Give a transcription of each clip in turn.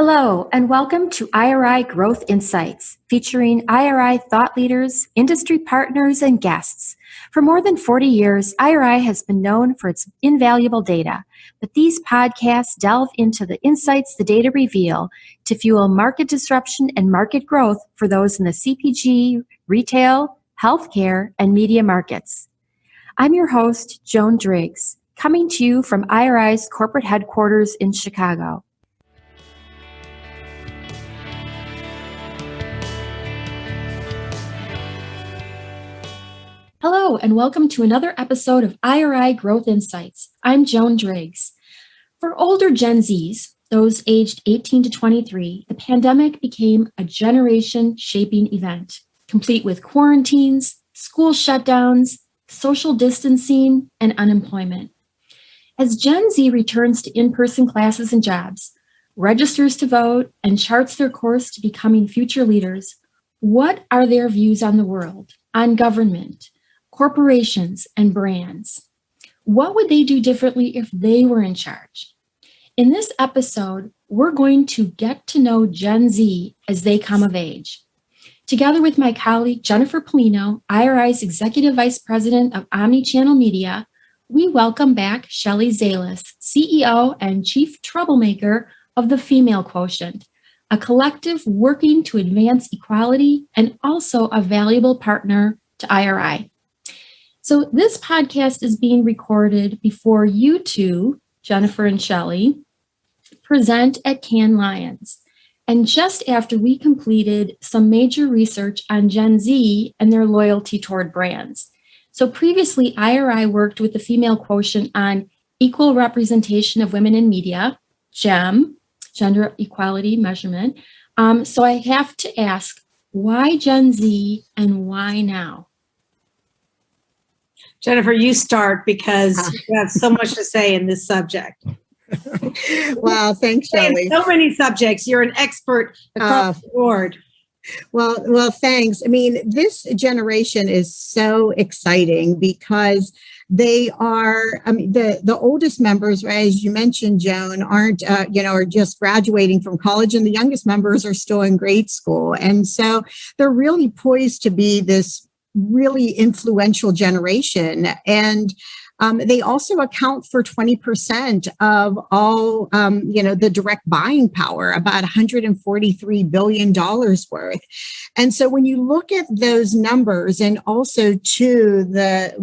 Hello, and welcome to IRI Growth Insights, featuring IRI thought leaders, industry partners, and guests. For more than 40 years, IRI has been known for its invaluable data, but these podcasts delve into the insights the data reveal to fuel market disruption and market growth for those in the CPG, retail, healthcare, and media markets. I'm your host, Joan Driggs, coming to you from IRI's corporate headquarters in Chicago. Hello, and welcome to another episode of IRI Growth Insights. I'm Joan Driggs. For older Gen Zs, those aged 18 to 23, the pandemic became a generation-shaping event, complete with quarantines, school shutdowns, social distancing, and unemployment. As Gen Z returns to in-person classes and jobs, registers to vote, and charts their course to becoming future leaders, what are their views on the world, on government, corporations, and brands? What would they do differently if they were in charge? In this episode, we're going to get to know Gen Z as they come of age. Together with my colleague, Jennifer Pelino, IRI's Executive Vice President of Omnichannel Media, we welcome back Shelley Zalis, CEO and Chief Troublemaker of the Female Quotient, a collective working to advance equality and also a valuable partner to IRI. So this podcast is being recorded before you two, Jennifer and Shelley, present at Cannes Lions, and just after we completed some major research on Gen Z and their loyalty toward brands. So previously, IRI worked with the Female Quotient on equal representation of women in media, GEM, gender equality measurement. So I have to ask, why Gen Z and why now? Jennifer, you start because you have so much to say in this subject. Wow, thanks, Shelley. So many subjects. You're an expert across the board. Well, thanks. I mean, this generation is so exciting because they are, the oldest members, right, as you mentioned, Joan, aren't, are just graduating from college, and the youngest members are still in grade school. And so they're really poised to be this really influential generation. And they also account for 20% of all, the direct buying power, about $143 billion worth. And so when you look at those numbers, and also to the,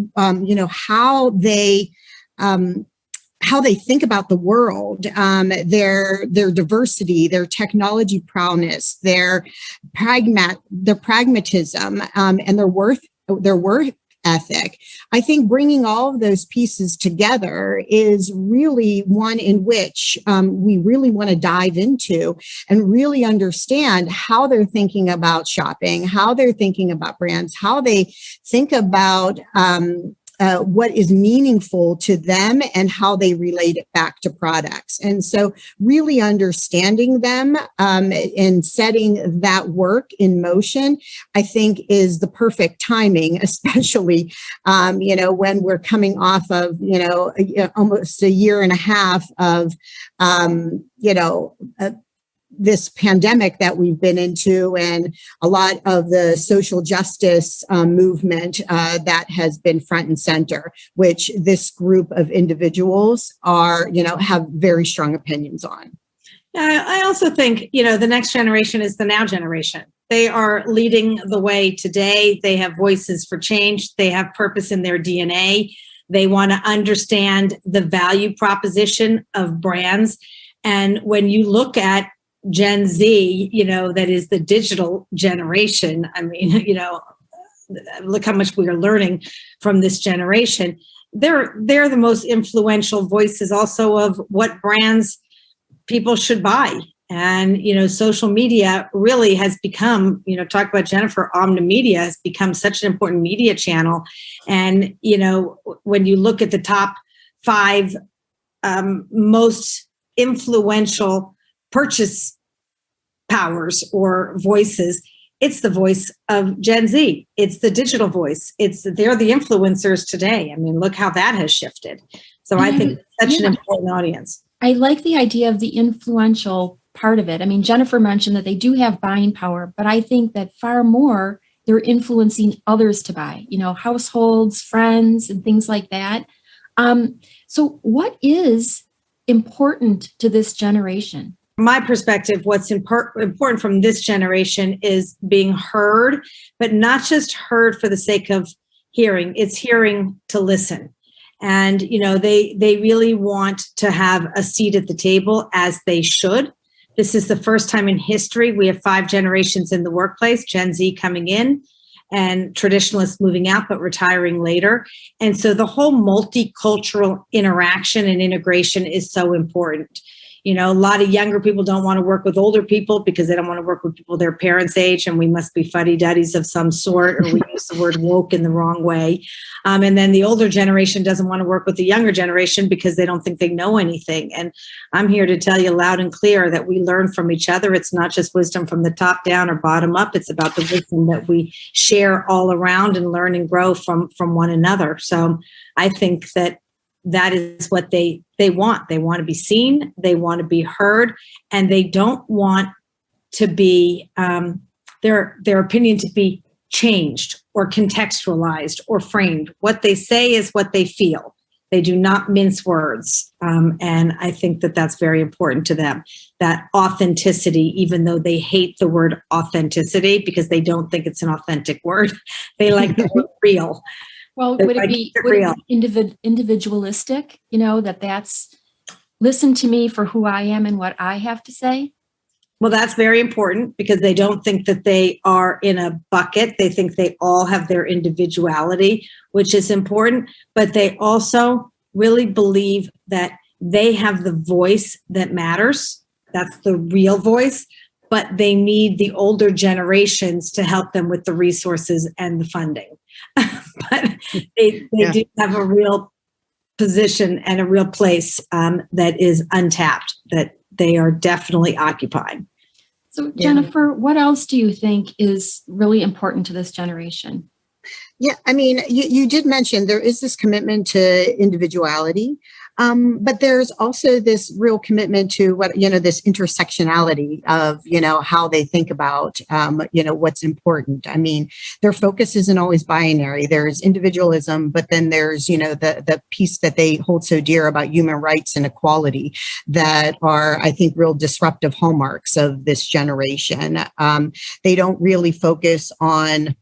how they think about the world, their diversity, their technology prowess, their pragmatism, and their worth ethic. I think bringing all of those pieces together is really one in which we really want to dive into and really understand how they're thinking about shopping, how they're thinking about brands, how they think about what is meaningful to them and how they relate it back to products. And so really understanding them and setting that work in motion, I think is the perfect timing, especially, when we're coming off of, almost a year and a half of, this pandemic that we've been into, and a lot of the social justice movement that has been front and center, which this group of individuals are, have very strong opinions on. I also think, the next generation is the now generation. They are leading the way today. They have voices for change. They have purpose in their DNA. They want to understand the value proposition of brands. And when you look at Gen Z, that is the digital generation. I mean, look how much we are learning from this generation. They're the most influential voices also of what brands people should buy. And, social media really has become, talk about Jennifer, Omnimedia has become such an important media channel. And, when you look at the top 5 most influential purchase powers or voices, it's the voice of Gen Z. It's the digital voice. They're the influencers today. I mean, look how that has shifted. So I think it's such an important audience. I like the idea of the influential part of it. I mean, Jennifer mentioned that they do have buying power, but I think that far more they're influencing others to buy, households, friends, and things like that. So what is important to this generation? From my perspective, what's important from this generation is being heard, but not just heard for the sake of hearing. It's hearing to listen. And, they really want to have a seat at the table, as they should. This is the first time in history we have 5 generations in the workplace, Gen Z coming in and traditionalists moving out, but retiring later. And so the whole multicultural interaction and integration is so important. A lot of younger people don't want to work with older people because they don't want to work with people their parents' age, and we must be fuddy-duddies of some sort, or we use the word woke in the wrong way. And then the older generation doesn't want to work with the younger generation because they don't think they know anything. And I'm here to tell you loud and clear that we learn from each other. It's not just wisdom from the top down or bottom up. It's about the wisdom that we share all around and learn and grow from one another. So I think that is what they want. They want to be seen, they want to be heard, and they don't want to be their opinion to be changed or contextualized or framed. What they say is what they feel. They do not mince words. And I think that that's very important to them, that authenticity, even though they hate the word authenticity because they don't think it's an authentic word. They like the word real. Well, would it be individualistic, that's listen to me for who I am and what I have to say? Well, that's very important because they don't think that they are in a bucket. They think they all have their individuality, which is important, but they also really believe that they have the voice that matters. That's the real voice, but they need the older generations to help them with the resources and the funding. But they do have a real position and a real place that is untapped, that they are definitely occupying. So Jennifer, what else do you think is really important to this generation? Yeah, I mean, you did mention there is this commitment to individuality, but there's also this real commitment to this intersectionality of, how they think about, what's important. I mean, their focus isn't always binary. There's individualism, but then there's, the piece that they hold so dear about human rights and equality that are, I think, real disruptive hallmarks of this generation. They don't really focus on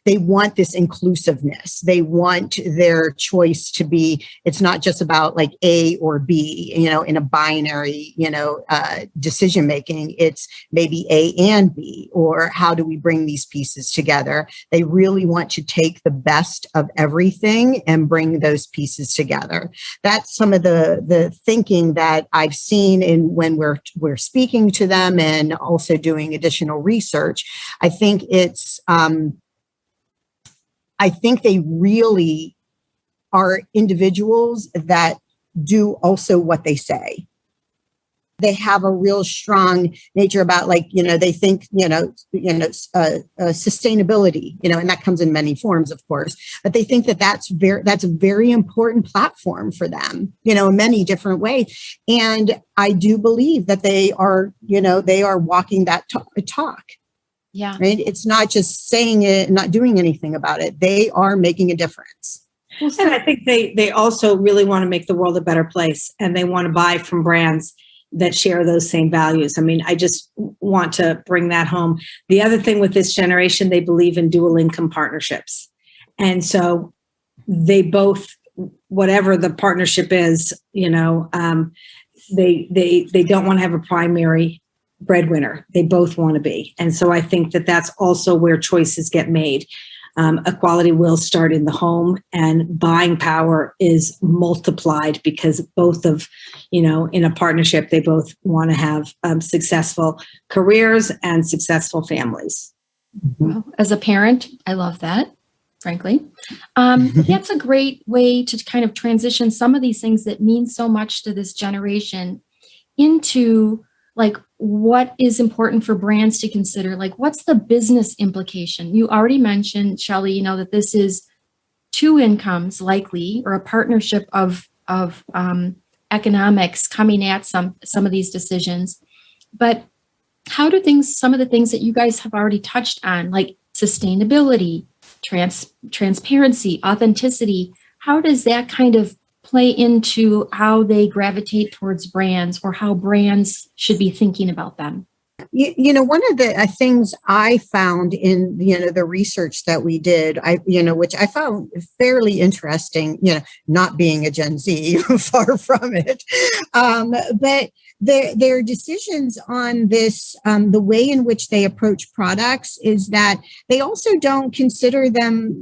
they want this inclusiveness. They want their choice to be, it's not just about like A or B, in a binary, decision making. It's maybe A and B, or how do we bring these pieces together? They really want to take the best of everything and bring those pieces together. That's some of the thinking that I've seen in when we're speaking to them and also doing additional research. I think I think they really are individuals that do also what they say. They have a real strong nature about they think, sustainability, and that comes in many forms, of course, but they think that's a very important platform for them, in many different ways. And I do believe that they are walking that talk. Yeah. Right. It's not just saying it and not doing anything about it. They are making a difference. And I think they also really want to make the world a better place, and they want to buy from brands that share those same values. I mean, I just want to bring that home. The other thing with this generation, they believe in dual income partnerships. And so they both, whatever the partnership is, they don't want to have a primary breadwinner. They both want to be. And so I think that that's also where choices get made. Equality will start in the home, and buying power is multiplied because both of, in a partnership, they both want to have successful careers and successful families. Well, as a parent, I love that, frankly. That's a great way to kind of transition some of these things that mean so much to this generation into what is important for brands to consider? What's the business implication? You already mentioned, Shelley, that this is 2 incomes likely, or a partnership of economics coming at some of these decisions. But how do some of the things that you guys have already touched on, like sustainability, transparency, authenticity, how does that kind of play into how they gravitate towards brands, or how brands should be thinking about them? One of the things I found in, the research that we did, which I found fairly interesting, not being a Gen Z, far from it. But their decisions on this, the way in which they approach products, is that they also don't consider them,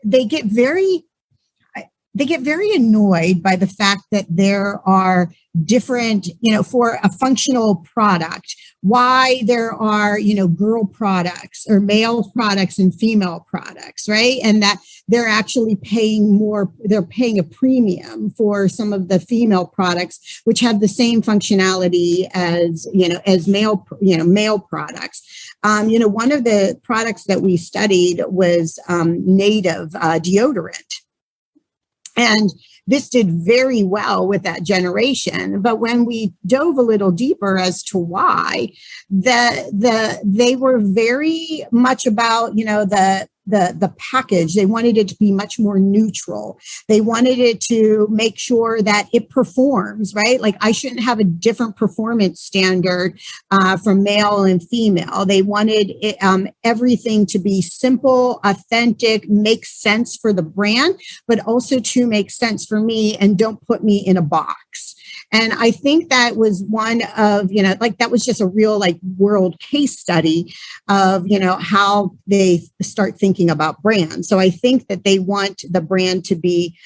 they get very annoyed by the fact that there are different, for a functional product, why there are, girl products or male products and female products, right? And that they're actually paying more, they're paying a premium for some of the female products, which have the same functionality as, as male products. One of the products that we studied was Native deodorant. And this did very well with that generation. But when we dove a little deeper as to why, they were very much about, the package. They wanted it to be much more neutral. They wanted it to make sure that it performs, right? Like, I shouldn't have a different performance standard from male and female. They wanted everything to be simple, authentic, make sense for the brand, but also to make sense for me, and don't put me in a box. And I think that was one of, that was just a real world case study of, how they start thinking about brands. So I think that they want the brand to be,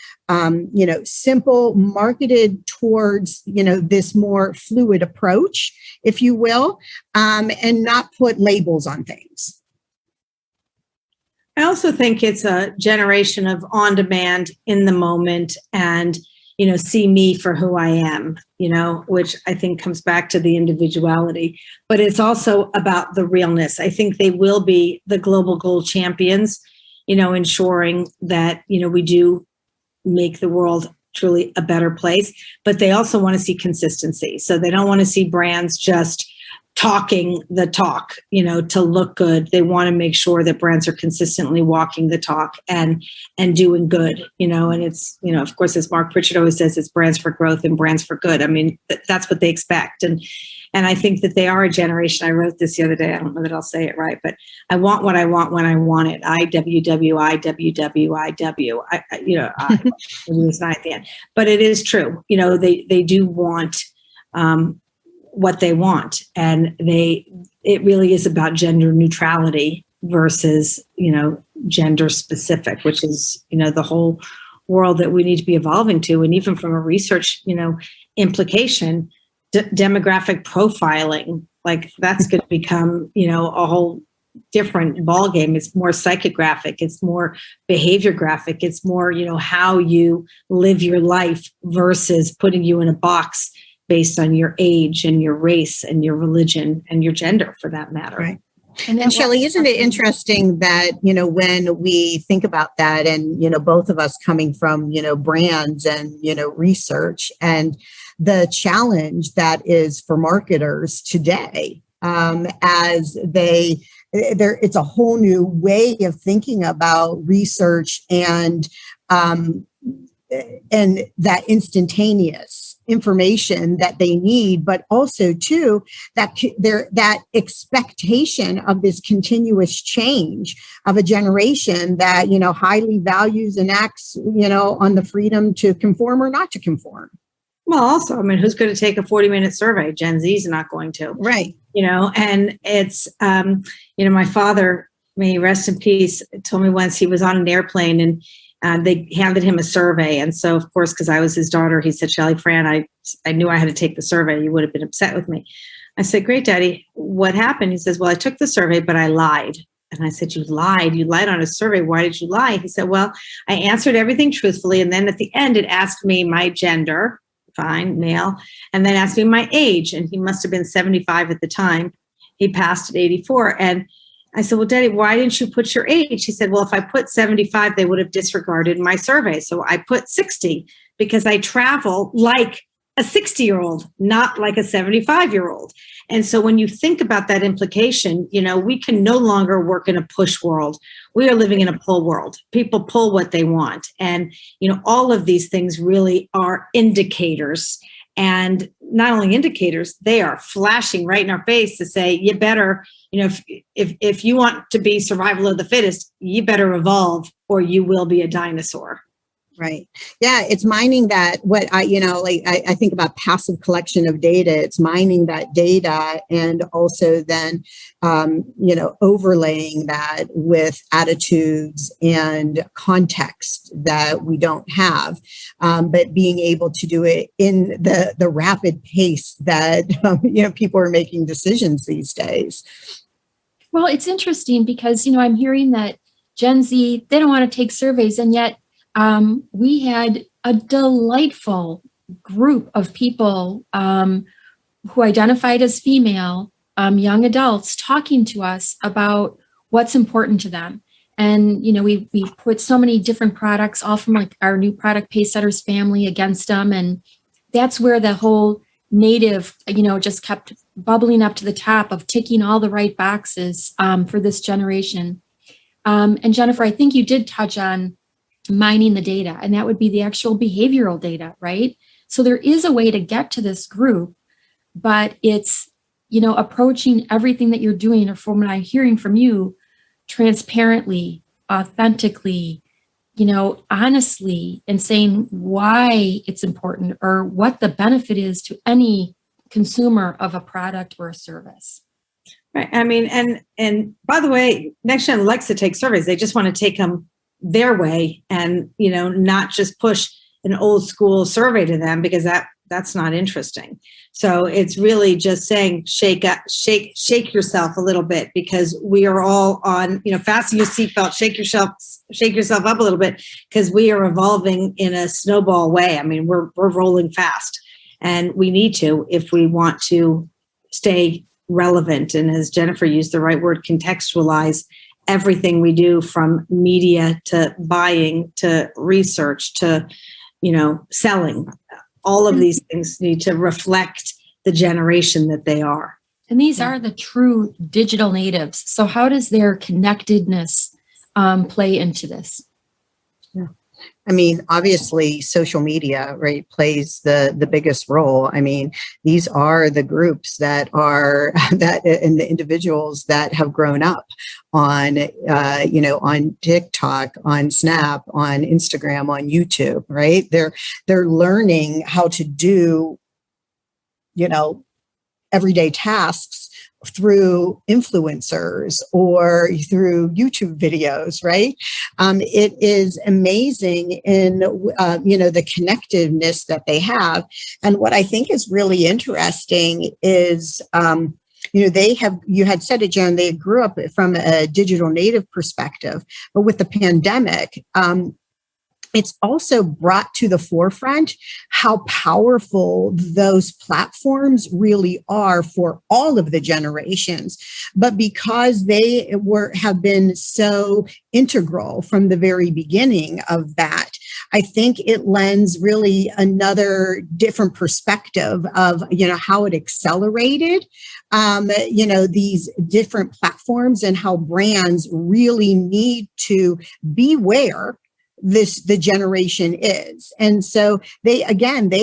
simple, marketed towards, this more fluid approach, if you will, and not put labels on things. I also think it's a generation of on demand, in the moment, and see me for who I am, which I think comes back to the individuality, but it's also about the realness. I think they will be the global gold champions, ensuring that, we do make the world truly a better place, but they also want to see consistency. So they don't want to see brands just talking the talk, to look good. They want to make sure that brands are consistently walking the talk and doing good, and it's, of course, as Mark Pritchard always says, it's brands for growth and brands for good. I mean, that's what they expect. And I think that they are a generation. I wrote this the other day. I don't know that I'll say it right, but I want what I want when I want it. IWWIWWIW. It's not at the end, but it is true. They do want, what they want, and it really is about gender neutrality versus gender specific, which is the whole world that we need to be evolving to. And even from a research implication, demographic profiling, that's going to become a whole different ball game. It's more psychographic, it's more behavior graphic, it's more how you live your life versus putting you in a box based on your age and your race and your religion and your gender, for that matter. Right. And Shelley, isn't it interesting that, when we think about that, and, both of us coming from, brands and, research, and the challenge that is for marketers today, as it's a whole new way of thinking about research and that instantaneous information that they need, but also too that expectation of this continuous change of a generation that highly values and acts on the freedom to conform or not to conform. Well, also, who's going to take a 40-minute survey? Gen Z's not going to, right? And it's my father, may he rest in peace, told me once he was on an airplane and they handed him a survey. And so, of course, because I was his daughter, he said, Shelley, Fran, I knew I had to take the survey. You would have been upset with me. I said, great, Daddy. What happened? He says, well, I took the survey, but I lied. And I said, you lied? You lied on a survey. Why did you lie? He said, well, I answered everything truthfully. And then at the end, it asked me my gender, fine, male, and then asked me my age. And he must have been 75 at the time. He passed at 84. And I said, well, Daddy, why didn't you put your age? She said, well, if I put 75, they would have disregarded my survey. So I put 60 because I travel like a 60-year-old, not like a 75-year-old. And so when you think about that implication, we can no longer work in a push world. We are living in a pull world. People pull what they want. And, all of these things really are indicators. And not only indicators, they are flashing right in our face to say, you better, if you want to be survival of the fittest, you better evolve or you will be a dinosaur. Right. Yeah. It's mining that I think about passive collection of data. It's mining that data and also then, overlaying that with attitudes and context that we don't have, but being able to do it in the rapid pace that, people are making decisions these days. Well, it's interesting because, I'm hearing that Gen Z, they don't want to take surveys, and yet we had a delightful group of people who identified as female, young adults, talking to us about what's important to them. And, we put so many different products, all from like our new product Pacesetters family, against them. And that's where the whole native, just kept bubbling up to the top of ticking all the right boxes for this generation. And Jennifer, I think you did touch on mining the data, and that would be the actual behavioral data, right? So there is a way to get to this group, but it's, approaching everything that you're doing, or from what I'm hearing from you, transparently, authentically, honestly, and saying why it's important or what the benefit is to any consumer of a product or a service. Right. I mean, and by the way, Next Gen likes to take surveys. They just want to take them their way and, not just push an old school survey to them, because that's not interesting. So it's really just saying, shake yourself a little bit, because we are all on, fasten your seatbelt, shake yourself up a little bit, because we are evolving in a snowball way. I mean, we're rolling fast, and we need to, if we want to stay relevant. And as Jennifer used the right word, contextualize everything we do, from media to buying to research to, selling. All of these things need to reflect the generation that they are. And these are the true digital natives. So how does their connectedness play into this? Yeah. I mean, obviously, social media, right, plays the biggest role. I mean, these are the groups that are and the individuals that have grown up on, on TikTok, on Snap, on Instagram, on YouTube, right? They're learning how to do, everyday tasks through influencers or through YouTube videos, right? It is amazing in, the connectiveness that they have. And what I think is really interesting is, you had said it, Joan, they grew up from a digital native perspective, but with the pandemic, it's also brought to the forefront how powerful those platforms really are for all of the generations. But because they have been so integral from the very beginning of that, I think it lends really another different perspective of, how it accelerated, these different platforms, and how brands really need to beware the generation is. And so they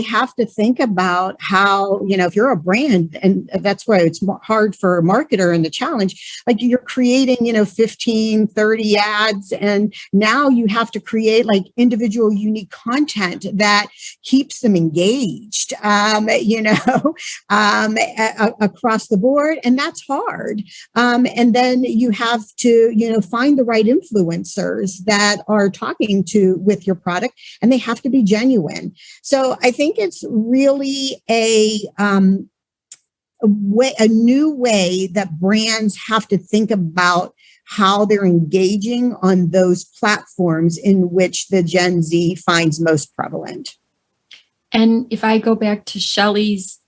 have to think about how, if you're a brand, and that's why it's hard for a marketer and the challenge, like you're creating, 15, 30 ads, and now you have to create like individual unique content that keeps them engaged, across the board. And that's hard. And then you have to, find the right influencers that are talking with your product, and they have to be genuine. So I think it's really a new way that brands have to think about how they're engaging on those platforms in which the Gen Z finds most prevalent. And if I go back to Shelley's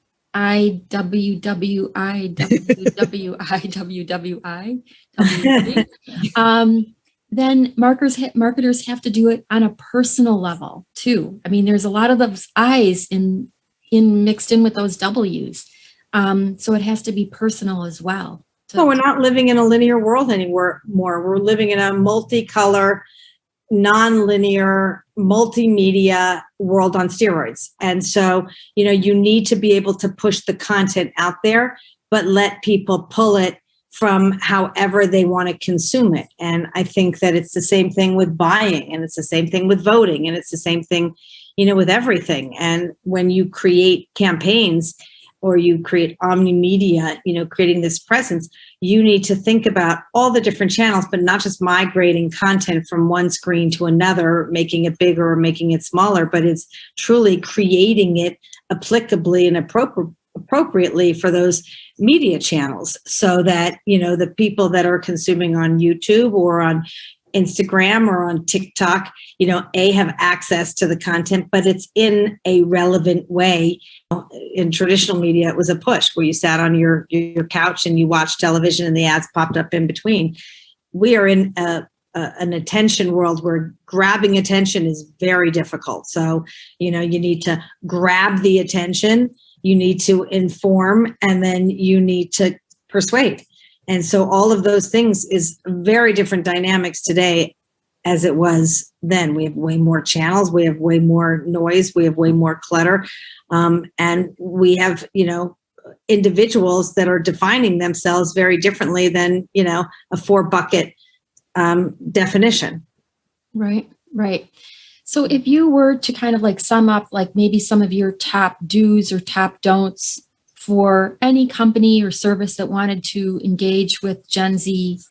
then marketers have to do it on a personal level too. I mean, there's a lot of those I's in mixed in with those W's. So it has to be personal as well. Well, we're not living in a linear world anymore. We're living in a multicolor, non-linear, multimedia world on steroids. And so, you need to be able to push the content out there, but let people pull it from however they want to consume it. And I think that it's the same thing with buying, and it's the same thing with voting, and it's the same thing, with everything. And when you create campaigns or you create Omni Media, creating this presence, you need to think about all the different channels, but not just migrating content from one screen to another, making it bigger or making it smaller, but it's truly creating it applicably and appropriately for those media channels, so that, the people that are consuming on YouTube or on Instagram or on TikTok, have access to the content, but it's in a relevant way. In traditional media, it was a push where you sat on your couch and you watched television and the ads popped up in between. We are in an attention world where grabbing attention is very difficult. So, you need to grab the attention, you need to inform, and then you need to persuade. And so all of those things is very different dynamics today as it was then. We have way more channels, we have way more noise, we have way more clutter. And we have, individuals that are defining themselves very differently than, a 4-bucket definition. Right. So if you were to kind of like sum up, like maybe some of your top do's or top don'ts for any company or service that wanted to engage with Gen Z,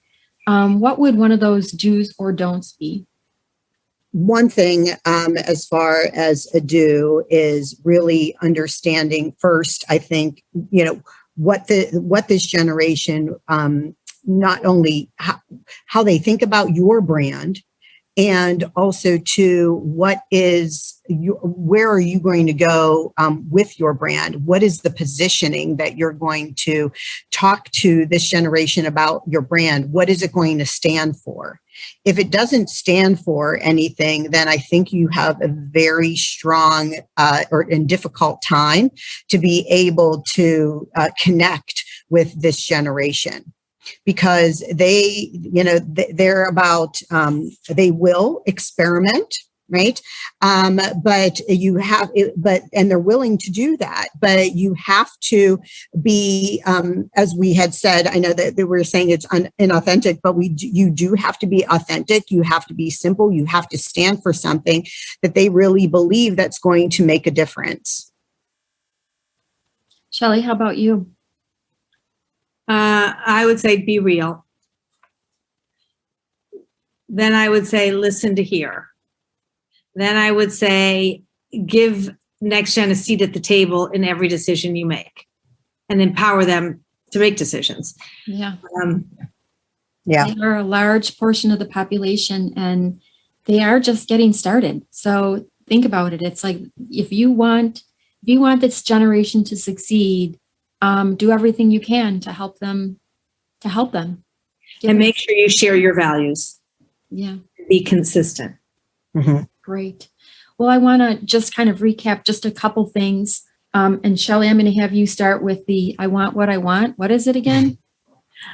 what would one of those do's or don'ts be? One thing, as far as a do, is really understanding first, I think, what this generation, not only how they think about your brand, and also to where are you going to go with your brand? What is the positioning that you're going to talk to this generation about your brand? What is it going to stand for? If it doesn't stand for anything, then I think you have a very strong and difficult time to be able to connect with this generation. Because they're about, they will experiment, right? And they're willing to do that, but you have to be, as we had said, I know that they were saying it's inauthentic, but you do have to be authentic. You have to be simple. You have to stand for something that they really believe that's going to make a difference. Shelley, how about you? I would say be real. Then I would say listen to hear. Then I would say give next gen a seat at the table in every decision you make, and empower them to make decisions. Yeah. Yeah. They are a large portion of the population, and they are just getting started. So think about it. It's like, if you want this generation to succeed, do everything you can to help them. And make sure you share your values. Yeah. Be consistent. Mm-hmm. Great. Well, I want to just kind of recap just a couple things. And Shelley, I'm going to have you start with the I want what I want. What is it again?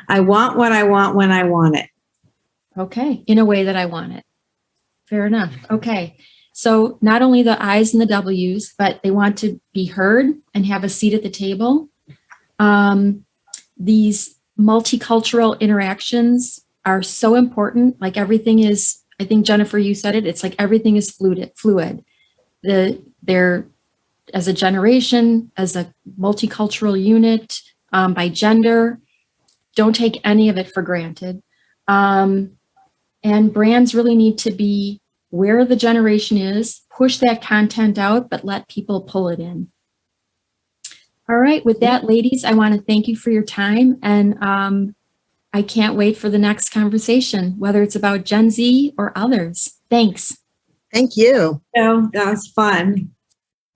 I want what I want when I want it. Okay. In a way that I want it. Fair enough. Okay. So not only the I's and the W's, but they want to be heard and have a seat at the table. These multicultural interactions are so important. Like everything is, I think Jennifer, you said it, it's like everything is fluid. They're as a generation, as a multicultural unit, by gender, don't take any of it for granted. And brands really need to be where the generation is, push that content out, but let people pull it in. All right, with that, ladies, I want to thank you for your time, and I can't wait for the next conversation, whether it's about Gen Z or others. Thanks. Thank you. Oh, that was fun.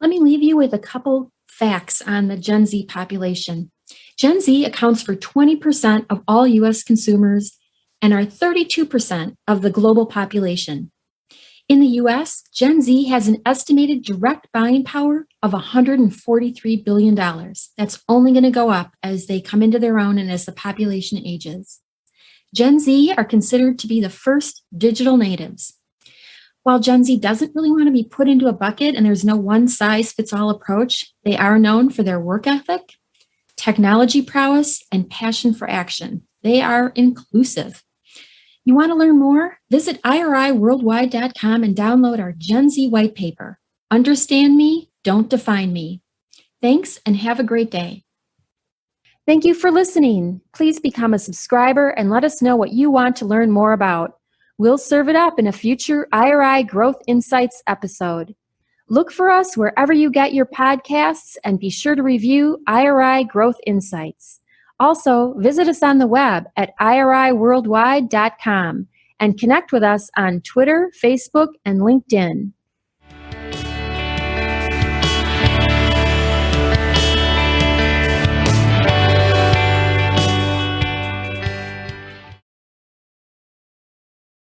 Let me leave you with a couple facts on the Gen Z population. Gen Z accounts for 20% of all U.S. consumers and are 32% of the global population. In the U.S., Gen Z has an estimated direct buying power of $143 billion. That's only going to go up as they come into their own and as the population ages. Gen Z are considered to be the first digital natives. While Gen Z doesn't really want to be put into a bucket and there's no one-size-fits-all approach, they are known for their work ethic, technology prowess, and passion for action. They are inclusive. You want to learn more? Visit iriworldwide.com and download our Gen Z white paper. Understand me, don't define me. Thanks and have a great day. Thank you for listening. Please become a subscriber and let us know what you want to learn more about. We'll serve it up in a future IRI Growth Insights episode. Look for us wherever you get your podcasts and be sure to review IRI Growth Insights. Also, visit us on the web at iriworldwide.com and connect with us on Twitter, Facebook, and LinkedIn.